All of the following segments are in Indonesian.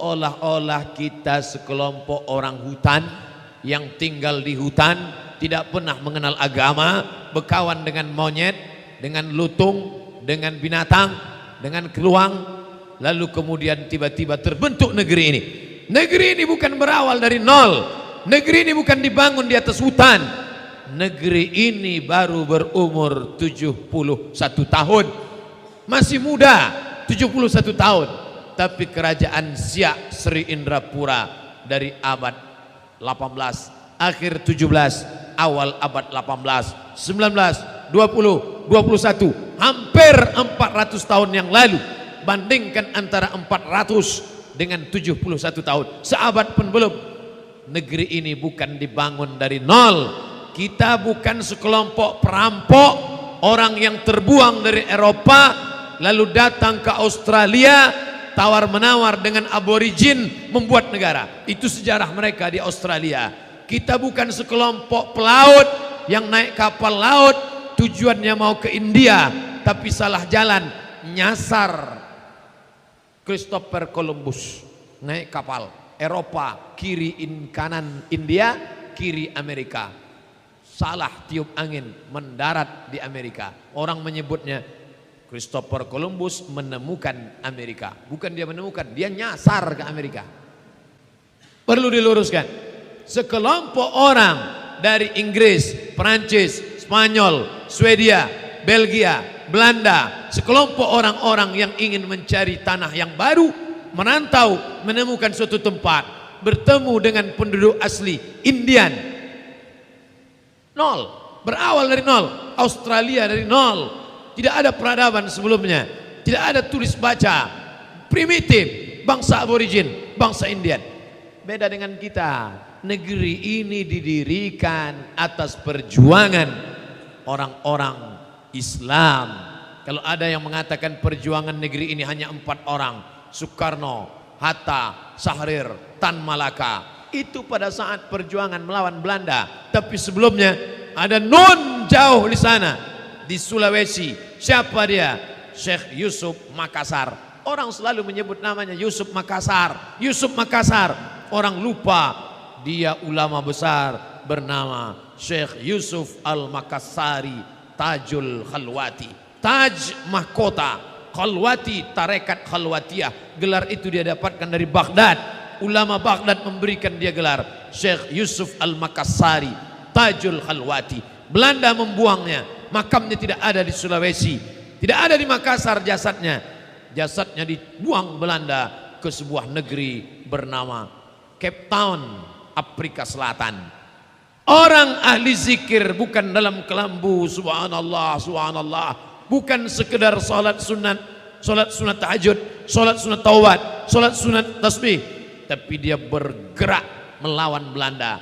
seolah-olah kita sekelompok orang hutan yang tinggal di hutan, tidak pernah mengenal agama, berkawan dengan monyet, dengan lutung, dengan binatang, dengan keluang, lalu kemudian tiba-tiba terbentuk negeri ini. Negeri ini bukan berawal dari nol, negeri ini bukan dibangun di atas hutan, negeri ini baru berumur 71 tahun, masih muda, 71 tahun. Tapi kerajaan Siak Sri Indrapura dari abad 18, akhir 17, awal abad 18, 19, 20, 21, hampir 400 tahun yang lalu. Bandingkan antara 400 dengan 71 tahun, seabad pun belum. Negeri ini bukan dibangun dari nol. Kita bukan sekelompok perampok, orang yang terbuang dari Eropa lalu datang ke Australia, tawar-menawar dengan aborigin membuat negara. Itu sejarah mereka di Australia. Kita bukan sekelompok pelaut yang naik kapal laut tujuannya mau ke India, tapi salah jalan, nyasar Christopher Columbus, naik kapal Eropa, kiri kanan India, kiri Amerika. Salah tiup angin, mendarat di Amerika. Orang menyebutnya Christopher Columbus menemukan Amerika. Bukan dia menemukan, dia nyasar ke Amerika. Perlu diluruskan, sekelompok orang dari Inggris, Perancis, Spanyol, Swedia, Belgia, Belanda, sekelompok orang-orang yang ingin mencari tanah yang baru, merantau, menemukan suatu tempat, bertemu dengan penduduk asli Indian. Nol, berawal dari nol. Australia dari nol. Tidak ada peradaban sebelumnya, tidak ada tulis baca, primitif, bangsa aborigin, bangsa Indian. Beda dengan kita, negeri ini didirikan atas perjuangan orang-orang Islam. Kalau ada yang mengatakan perjuangan negeri ini hanya 4 orang, Soekarno, Hatta, Syahrir, Tan Malaka, itu pada saat perjuangan melawan Belanda. Tapi sebelumnya ada Nun jauh di sana, di Sulawesi. Siapa dia? Syekh Yusuf Makassar. Orang selalu menyebut namanya Yusuf Makassar, Yusuf Makassar. Orang lupa dia ulama besar bernama Syekh Yusuf Al-Makassari Tajul Khalwati. Taj mahkota, Khalwati tarekat Khalwatiyah. Gelar itu dia dapatkan dari Baghdad. Ulama Baghdad memberikan dia gelar Syekh Yusuf Al-Makassari Tajul Khalwati. Belanda membuangnya, makamnya tidak ada di Sulawesi, tidak ada di Makassar jasadnya. Jasadnya dibuang Belanda ke sebuah negeri bernama Cape Town, Afrika Selatan. Orang ahli zikir bukan dalam kelambu subhanallah, subhanallah, bukan sekedar salat sunat tahajud, salat sunat taubat, salat sunat tasbih, tapi dia bergerak melawan Belanda.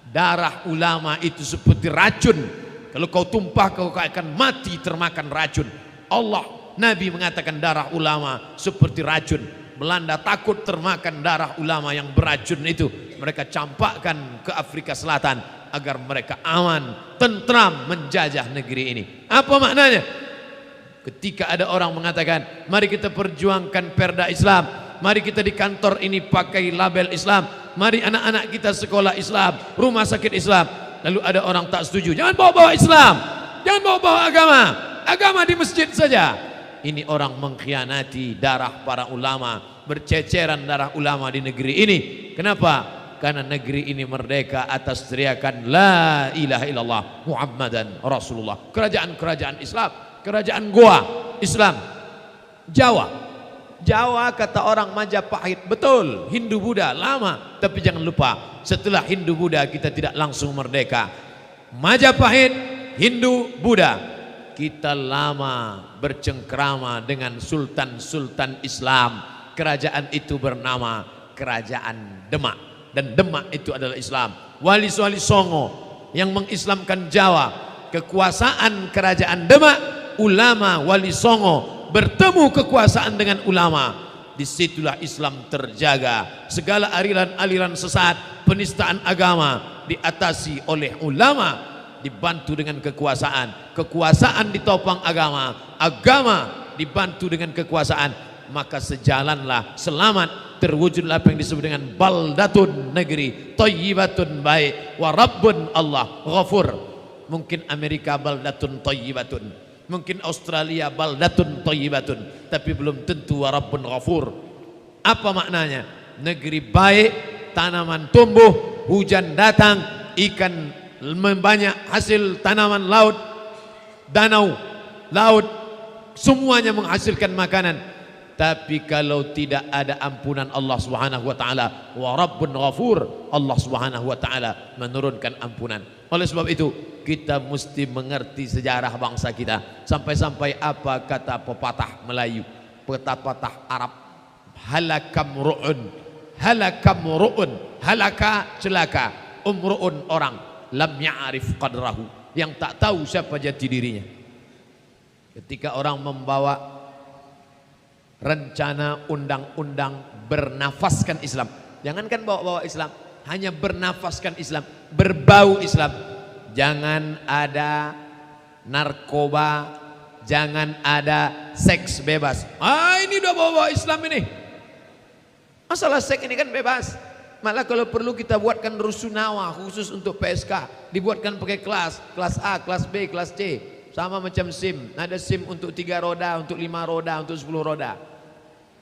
Darah ulama itu seperti racun. Kalau kau tumpah kau akan mati termakan racun. Allah, Nabi mengatakan darah ulama seperti racun. Belanda takut termakan darah ulama yang beracun itu. Mereka campakkan ke Afrika Selatan agar mereka aman, tentram menjajah negeri ini. Apa maknanya? Ketika ada orang mengatakan, mari kita perjuangkan perda Islam, mari kita di kantor ini pakai label Islam, mari anak-anak kita sekolah Islam, rumah sakit Islam. Lalu ada orang tak setuju, jangan bawa-bawa Islam, jangan bawa-bawa agama, agama di masjid saja. Ini orang mengkhianati darah para ulama, berceceran darah ulama di negeri ini. Kenapa? Karena negeri ini merdeka atas teriakan la ilaha illallah Muhammadan Rasulullah. Kerajaan-kerajaan Islam, kerajaan Goa Islam, Jawa kata orang Majapahit, betul, Hindu Buddha lama, tapi jangan lupa setelah Hindu Buddha kita tidak langsung merdeka. Majapahit, Hindu, Buddha, kita lama bercengkrama dengan sultan-sultan Islam. Kerajaan itu bernama Kerajaan Demak, dan Demak itu adalah Islam. Wali-wali Songo yang mengislamkan Jawa, kekuasaan Kerajaan Demak, ulama Wali Songo bertemu kekuasaan dengan ulama. Disitulah Islam terjaga. Segala aliran-aliran sesat, penistaan agama diatasi oleh ulama, dibantu dengan kekuasaan. Kekuasaan ditopang agama, agama dibantu dengan kekuasaan. Maka sejalanlah selamat terwujudlah apa yang disebut dengan baldatun, negeri thayyibatun, baik, wa rabbun, Allah ghafur. Mungkin Amerika baldatun thayyibatun, mungkin Australia baldatun thayyibatun, tapi belum tentu wa rabbun ghafur. Apa maknanya? Negeri baik, tanaman tumbuh, hujan datang, ikan banyak, hasil tanaman laut, danau, laut, semuanya menghasilkan makanan. Tapi kalau tidak ada ampunan Allah Subhanahu wa taala, wa rabbun ghafur, Allah Subhanahu wa taala menurunkan ampunan. Oleh sebab itu kita mesti mengerti sejarah bangsa kita. Sampai-sampai apa kata pepatah Melayu, pepatah Arab, halakam ru'un, halakam ru'un, halaka celaka, umru'un orang, lam ya'rif qadrahu, yang tak tahu siapa jati dirinya. Ketika orang membawa rencana undang-undang bernafaskan Islam, jangankan bawa-bawa Islam, hanya bernafaskan Islam, berbau Islam. Jangan ada narkoba, jangan ada seks bebas. Ini udah bawa-bawa Islam ini. Masalah seks ini kan bebas. Malah kalau perlu kita buatkan rusunawa khusus untuk PSK, dibuatkan pakai kelas A, kelas B, kelas C. Sama macam SIM, ada SIM untuk 3 roda, untuk 5 roda, untuk 10 roda.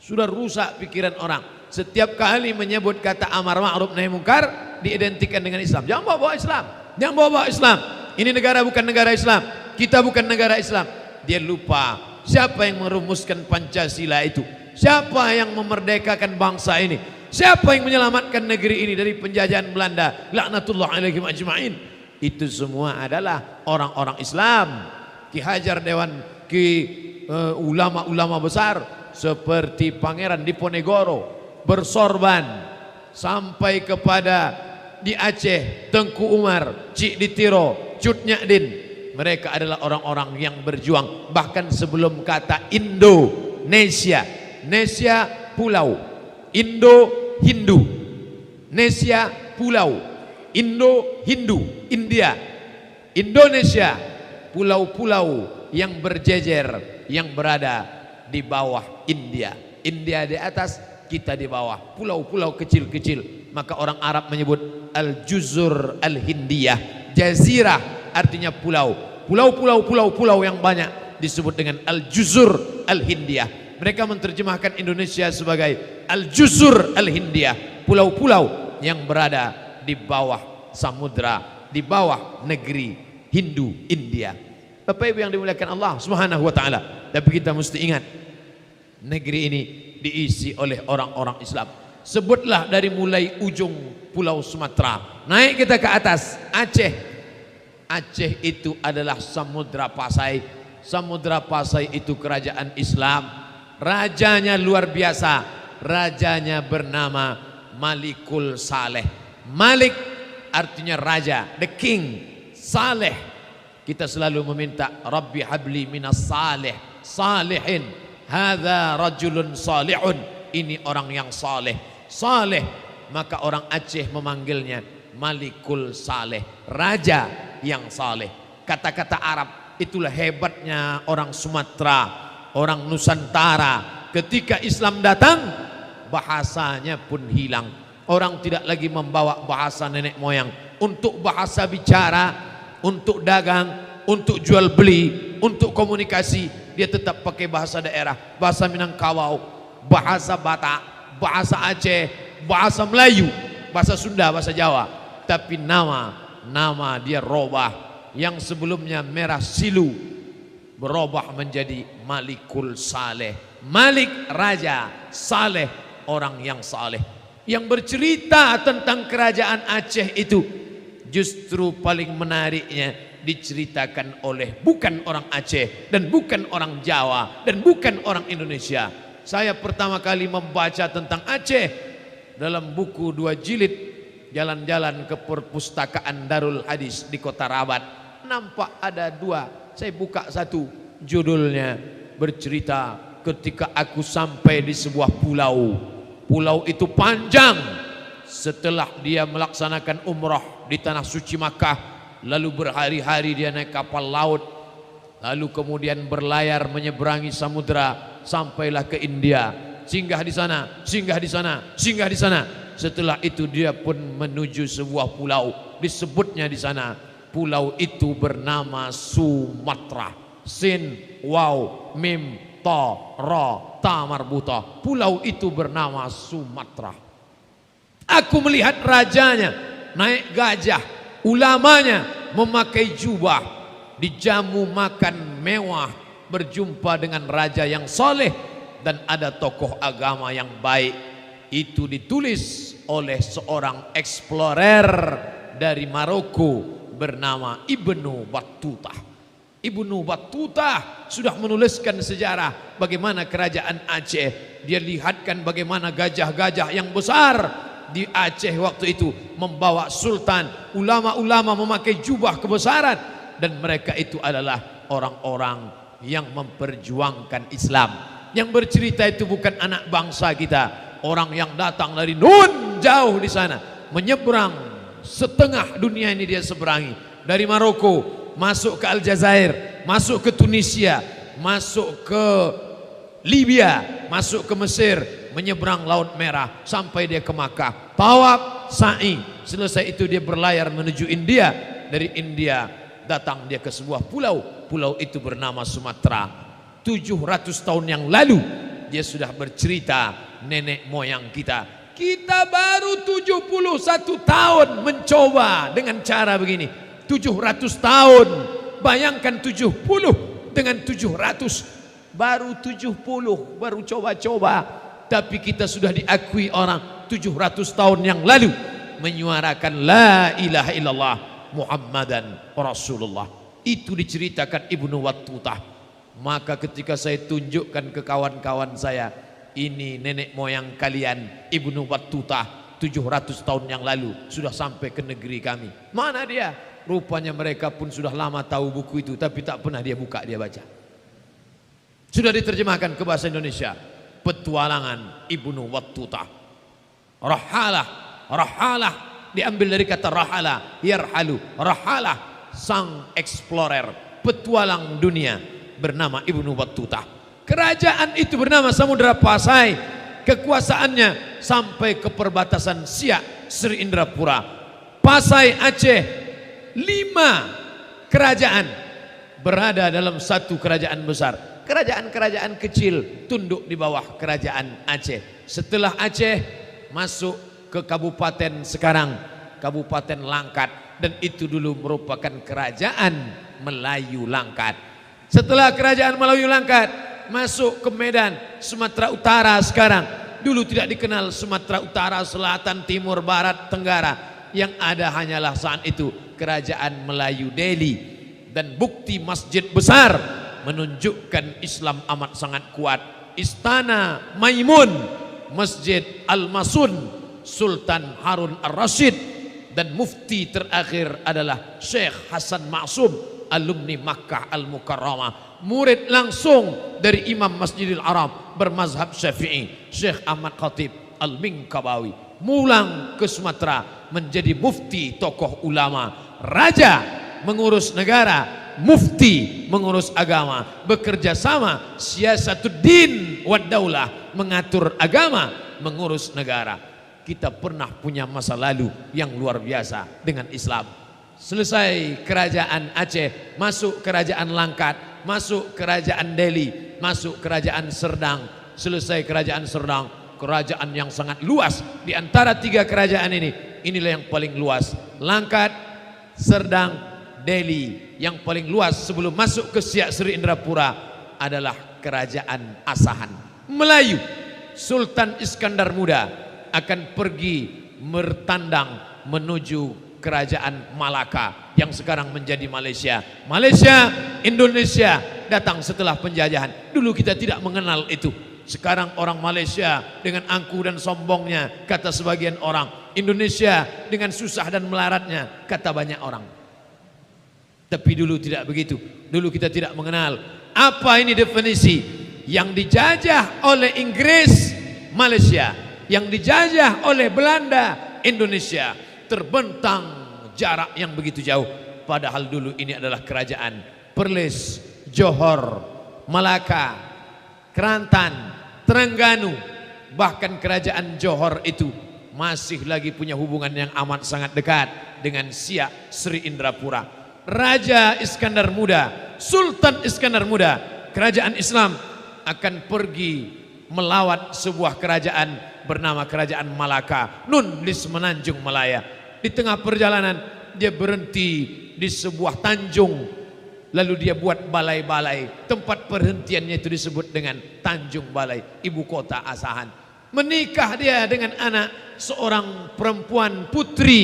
Sudah rusak pikiran orang. Setiap kali menyebut kata amar ma'ruf nahi mungkar diidentikan dengan Islam. Jangan bawa-bawa Islam, jangan bawa-bawa Islam. Ini negara bukan negara Islam, kita bukan negara Islam. Dia lupa siapa yang merumuskan Pancasila itu, siapa yang memerdekakan bangsa ini, siapa yang menyelamatkan negeri ini dari penjajahan Belanda, laknatullah alaihim ajma'in. Itu semua adalah orang-orang Islam. Ki Hajar Dewan, ulama-ulama besar seperti Pangeran Diponegoro bersorban sampai kepada di Aceh Tengku Umar, Cik Ditiro, Cut Nyadin. Mereka adalah orang-orang yang berjuang bahkan sebelum kata Indonesia. Nesia pulau, Indo Hindu, Nesia pulau, Indo Hindu, India, Indonesia, pulau-pulau yang berjejer yang berada di bawah India. India di atas, kita di bawah, pulau-pulau kecil-kecil. Maka orang Arab menyebut Al-Juzur Al-Hindiyah. Jazirah artinya pulau. Pulau-pulau yang banyak disebut dengan Al-Juzur Al-Hindiyah. Mereka menerjemahkan Indonesia sebagai Al-Juzur Al-Hindiyah, pulau-pulau yang berada di bawah samudra, di bawah negeri Hindu India. Bapak Ibu yang dimuliakan Allah Subhanahu wa taala. Tapi kita mesti ingat, negeri ini diisi oleh orang-orang Islam. Sebutlah dari mulai ujung pulau Sumatera, naik kita ke atas Aceh. Aceh itu adalah Samudra Pasai. Samudra Pasai itu kerajaan Islam. Rajanya luar biasa. Rajanya bernama Malikul Saleh. Malik artinya raja, the king. Saleh, kita selalu meminta Rabbi habli minas saleh, salihin. Hadza rajulun salihun, ini orang yang saleh. Saleh, maka orang Aceh memanggilnya Malikul Saleh, raja yang saleh. Kata-kata Arab, itulah hebatnya orang Sumatera, orang Nusantara. Ketika Islam datang, bahasanya pun hilang. Orang tidak lagi membawa bahasa nenek moyang untuk bahasa bicara, untuk dagang, untuk jual beli, untuk komunikasi. Dia tetap pakai bahasa daerah, bahasa Minangkabau, bahasa Batak, bahasa Aceh, bahasa Melayu, bahasa Sunda, bahasa Jawa. Tapi nama dia robah. Yang sebelumnya Merah Silu berubah menjadi Malikul Saleh. Malik raja, Saleh orang yang saleh. Yang bercerita tentang kerajaan Aceh itu justru paling menariknya diceritakan oleh bukan orang Aceh dan bukan orang Jawa dan bukan orang Indonesia. Saya pertama kali membaca tentang Aceh dalam buku 2 jilid, jalan-jalan ke perpustakaan Darul Hadis di Kota Rabat. Nampak ada 2, saya buka satu, judulnya bercerita ketika aku sampai di sebuah pulau. Pulau itu panjang. Setelah dia melaksanakan umrah di tanah suci Makkah, lalu berhari-hari dia naik kapal laut, lalu kemudian berlayar menyeberangi samudera sampailah ke India. singgah di sana, singgah di sana, singgah di sana. Setelah itu dia pun menuju sebuah pulau, disebutnya di sana pulau itu bernama Sumatra. Sin, waw, mim, ta, ra, ta marbuta. Pulau itu bernama Sumatra. Aku melihat rajanya naik gajah, ulamanya memakai jubah, dijamu makan mewah, berjumpa dengan raja yang soleh, dan ada tokoh agama yang baik. Itu ditulis oleh seorang eksplorer dari Maroko bernama Ibnu Battuta. Ibnu Battuta sudah menuliskan sejarah bagaimana kerajaan Aceh. Dia lihatkan bagaimana gajah-gajah yang besar di Aceh waktu itu membawa sultan, ulama-ulama memakai jubah kebesaran, dan mereka itu adalah orang-orang yang memperjuangkan Islam. Yang bercerita itu bukan anak bangsa kita, orang yang datang dari nun jauh di sana, menyeberang setengah dunia ini dia seberangi, dari Maroko masuk ke Aljazair, masuk ke Tunisia, masuk ke Libya, masuk ke Mesir, menyeberang Laut Merah sampai dia ke Makkah, tawaf, sa'i. Selesai itu dia berlayar menuju India. Dari India datang dia ke sebuah pulau. Pulau itu bernama Sumatera. 700 tahun yang lalu dia sudah bercerita, nenek moyang kita. Kita baru 71 tahun mencoba dengan cara begini. 700 tahun, bayangkan 70 dengan 700, baru 70, baru coba-coba. Tapi kita sudah diakui orang 700 tahun yang lalu menyuarakan la ilaha illallah Muhammadan Rasulullah. Itu diceritakan Ibnu Battuta. Maka ketika saya tunjukkan ke kawan-kawan saya, ini nenek moyang kalian Ibnu Battuta 700 tahun yang lalu sudah sampai ke negeri kami. Mana dia? Rupanya mereka pun sudah lama tahu buku itu, tapi tak pernah dia buka, dia baca. Sudah diterjemahkan ke bahasa Indonesia. Petualangan Ibnu Battuta. Rahalah, rahalah diambil dari kata rahala, yarhalu. Rahalah, sang explorer, petualang dunia bernama Ibnu Battuta. Kerajaan itu bernama Samudra Pasai. Kekuasaannya sampai ke perbatasan Siak, Sri Indrapura, Pasai, Aceh. 5 kerajaan berada dalam satu kerajaan besar. Kerajaan-kerajaan kecil tunduk di bawah kerajaan Aceh. Setelah Aceh masuk ke kabupaten sekarang, Kabupaten Langkat, dan itu dulu merupakan kerajaan Melayu Langkat. Setelah kerajaan Melayu Langkat masuk ke Medan, Sumatera Utara sekarang. Dulu tidak dikenal Sumatera Utara, Selatan, Timur, Barat, Tenggara. Yang ada hanyalah saat itu kerajaan Melayu Delhi, dan bukti masjid besar menunjukkan Islam amat sangat kuat. Istana Maimun, Masjid Al-Masun, Sultan Harun Ar-Rasyid, dan mufti terakhir adalah Syekh Hasan Ma'sum, alumni Makkah Al-Mukarramah, murid langsung dari Imam Masjidil Haram bermazhab Syafi'i, Syekh Ahmad Khatib Al-Minkabawi. Mulang ke Sumatera menjadi mufti, tokoh ulama, raja mengurus negara, mufti mengurus agama, bekerja sama, siyasatuddin wad daulah, mengatur agama, mengurus negara. Kita pernah punya masa lalu yang luar biasa dengan Islam. Selesai kerajaan Aceh, masuk kerajaan Langkat, masuk kerajaan Delhi, masuk kerajaan Serdang. Selesai kerajaan Serdang, kerajaan yang sangat luas. Di antara 3 kerajaan ini, inilah yang paling luas. Langkat, Serdang, Delhi. Yang paling luas sebelum masuk ke Siak Sri Indrapura adalah kerajaan Asahan. Melayu, Sultan Iskandar Muda akan pergi bertandang menuju kerajaan Malaka yang sekarang menjadi Malaysia. Malaysia, Indonesia datang setelah penjajahan. Dulu kita tidak mengenal itu. Sekarang orang Malaysia dengan angkuh dan sombongnya, kata sebagian orang. Indonesia dengan susah dan melaratnya, kata banyak orang. Tapi dulu tidak begitu. Dulu kita tidak mengenal. Apa ini definisi? Yang dijajah oleh Inggris, Malaysia. Yang dijajah oleh Belanda, Indonesia. Terbentang jarak yang begitu jauh. Padahal dulu ini adalah kerajaan Perlis, Johor, Malaka, Kelantan, Terengganu, Bahkan kerajaan Johor itu masih lagi punya hubungan yang amat sangat dekat dengan Siak Sri Indrapura. Raja Iskandar Muda, Sultan Iskandar Muda, kerajaan Islam akan pergi melawat sebuah kerajaan bernama Kerajaan Malaka, nun di Semenanjung Malaya. Di tengah perjalanan dia berhenti di sebuah tanjung, lalu dia buat balai-balai. Tempat perhentiannya itu disebut dengan Tanjung Balai, ibu kota Asahan. Menikah dia dengan anak seorang perempuan putri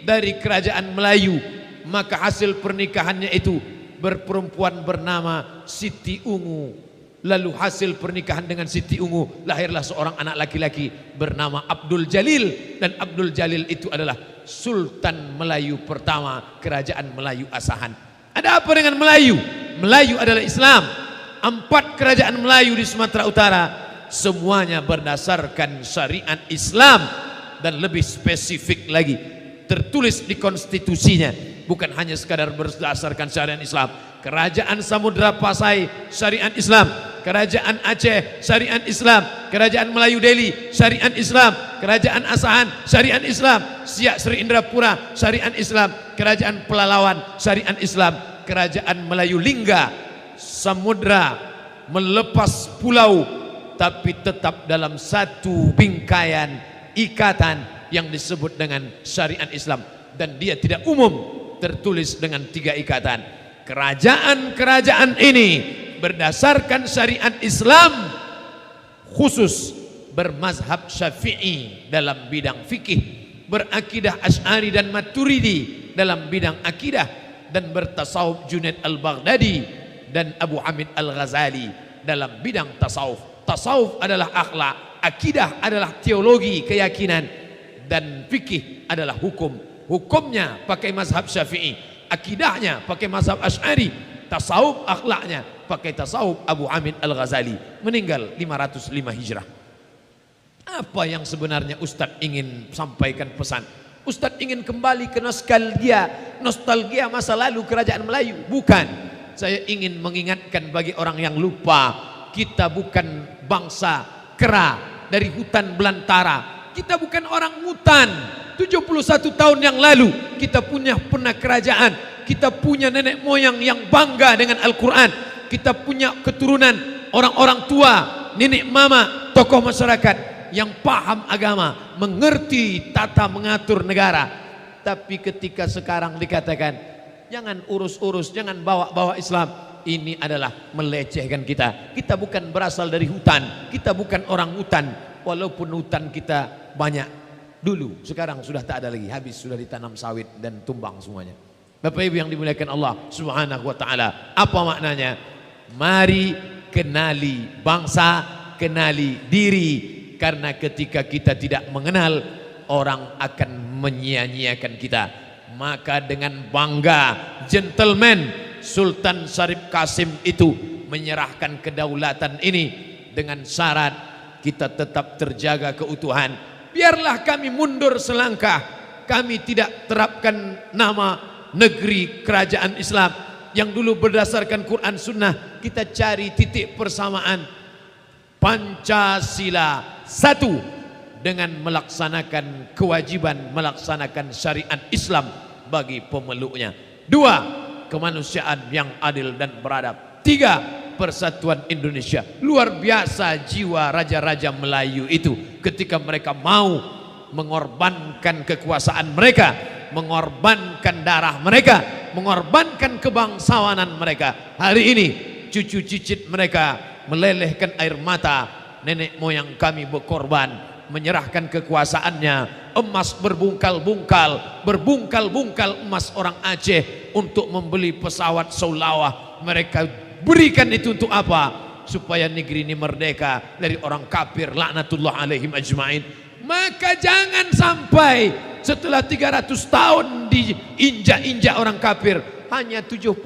dari kerajaan Melayu. Maka hasil pernikahannya itu berperempuan bernama Siti Ungu. Lalu hasil pernikahan dengan Siti Ungu lahirlah seorang anak laki-laki bernama Abdul Jalil. Dan Abdul Jalil itu adalah Sultan Melayu pertama kerajaan Melayu Asahan. Ada apa dengan Melayu? Melayu adalah Islam. 4 kerajaan Melayu di Sumatera Utara semuanya berdasarkan syariat Islam. Dan lebih spesifik lagi tertulis di konstitusinya, bukan hanya sekadar berdasarkan syariat Islam. Kerajaan Samudra Pasai syariat Islam, Kerajaan Aceh syariat Islam, Kerajaan Melayu Delhi syariat Islam, Kerajaan Asahan syariat Islam, Siak Sri Indrapura syariat Islam, Kerajaan Pelalawan syariat Islam, Kerajaan Melayu Lingga samudra melepas pulau tapi tetap dalam satu bingkaian ikatan yang disebut dengan syariat Islam, dan dia tidak umum, tertulis dengan 3 ikatan. Kerajaan-kerajaan ini berdasarkan syariat Islam, khusus bermazhab Syafi'i dalam bidang fikih, berakidah Asy'ari dan Maturidi dalam bidang akidah, dan bertasawuf Junaid al-Baghdadi dan Abu Hamid al-Ghazali dalam bidang tasawuf. Tasawuf adalah akhlak, akidah adalah teologi keyakinan, dan fikih adalah hukum. Hukumnya pakai mazhab Syafi'i, akidahnya pakai mazhab Asy'ari, tasawuf akhlaknya pakai tasawuf Abu Hamid al-Ghazali, meninggal 505 Hijrah. Apa yang sebenarnya Ustadz ingin sampaikan pesan? Ustadz ingin kembali ke nostalgia masa lalu kerajaan Melayu? Bukan. Saya ingin mengingatkan bagi orang yang lupa, kita bukan bangsa kera dari hutan belantara. Kita bukan orang hutan. 71 tahun yang lalu kita pernah kerajaan, kita punya nenek moyang yang bangga dengan Al-Quran, kita punya keturunan orang-orang tua, nenek mama, tokoh masyarakat yang paham agama, mengerti tata mengatur negara. Tapi ketika sekarang dikatakan jangan urus-urus, jangan bawa-bawa Islam, ini adalah melecehkan kita. Kita bukan berasal dari hutan, kita bukan orang hutan, walaupun hutan kita banyak dulu, sekarang sudah tak ada lagi, habis, sudah ditanam sawit dan tumbang semuanya. Bapak Ibu yang dimuliakan Allah Subhanahu wa taala, apa maknanya? Mari kenali bangsa, kenali diri, karena ketika kita tidak mengenal, orang akan menyia-nyiakan kita. Maka dengan bangga, gentleman Sultan Syarif Kasim itu menyerahkan kedaulatan ini dengan syarat kita tetap terjaga keutuhan. Biarlah kami mundur selangkah, kami tidak terapkan nama negeri kerajaan Islam yang dulu berdasarkan Quran Sunnah. Kita cari titik persamaan Pancasila, satu, dengan melaksanakan kewajiban melaksanakan syariat Islam bagi pemeluknya. 2, kemanusiaan yang adil dan beradab. 3, persatuan Indonesia. Luar biasa jiwa raja-raja Melayu itu ketika mereka mau mengorbankan kekuasaan mereka, mengorbankan darah mereka, mengorbankan kebangsawanan mereka. Hari ini cucu cicit mereka melelehkan air mata. Nenek moyang kami berkorban, menyerahkan kekuasaannya, emas berbungkal-bungkal, emas orang Aceh untuk membeli pesawat Saulawah. Mereka berikan itu untuk apa? Supaya negeri ini merdeka dari orang kafir, laknatullah alaihim ajma'in. Maka jangan sampai setelah 300 tahun diinjak-injak orang kafir, hanya 71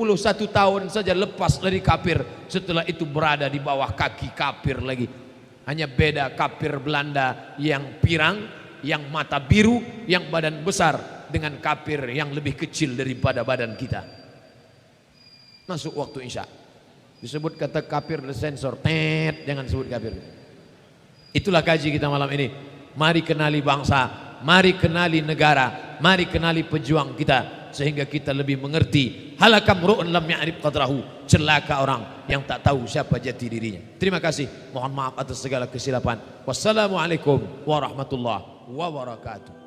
tahun saja lepas dari kafir, setelah itu berada di bawah kaki kafir lagi. Hanya beda kafir Belanda yang pirang, yang mata biru, yang badan besar, dengan kafir yang lebih kecil daripada badan kita. Masuk waktu Isya, disebut kata kafir disensor, jangan sebut kafir. Itulah kaji kita malam ini. Mari kenali bangsa, mari kenali negara, mari kenali pejuang kita, sehingga kita lebih mengerti. Halakam ru'un lam ya'rif qadrahu, celaka orang yang tak tahu siapa jati dirinya. Terima kasih, mohon maaf atas segala kesilapan. Wassalamualaikum warahmatullahi wabarakatuh.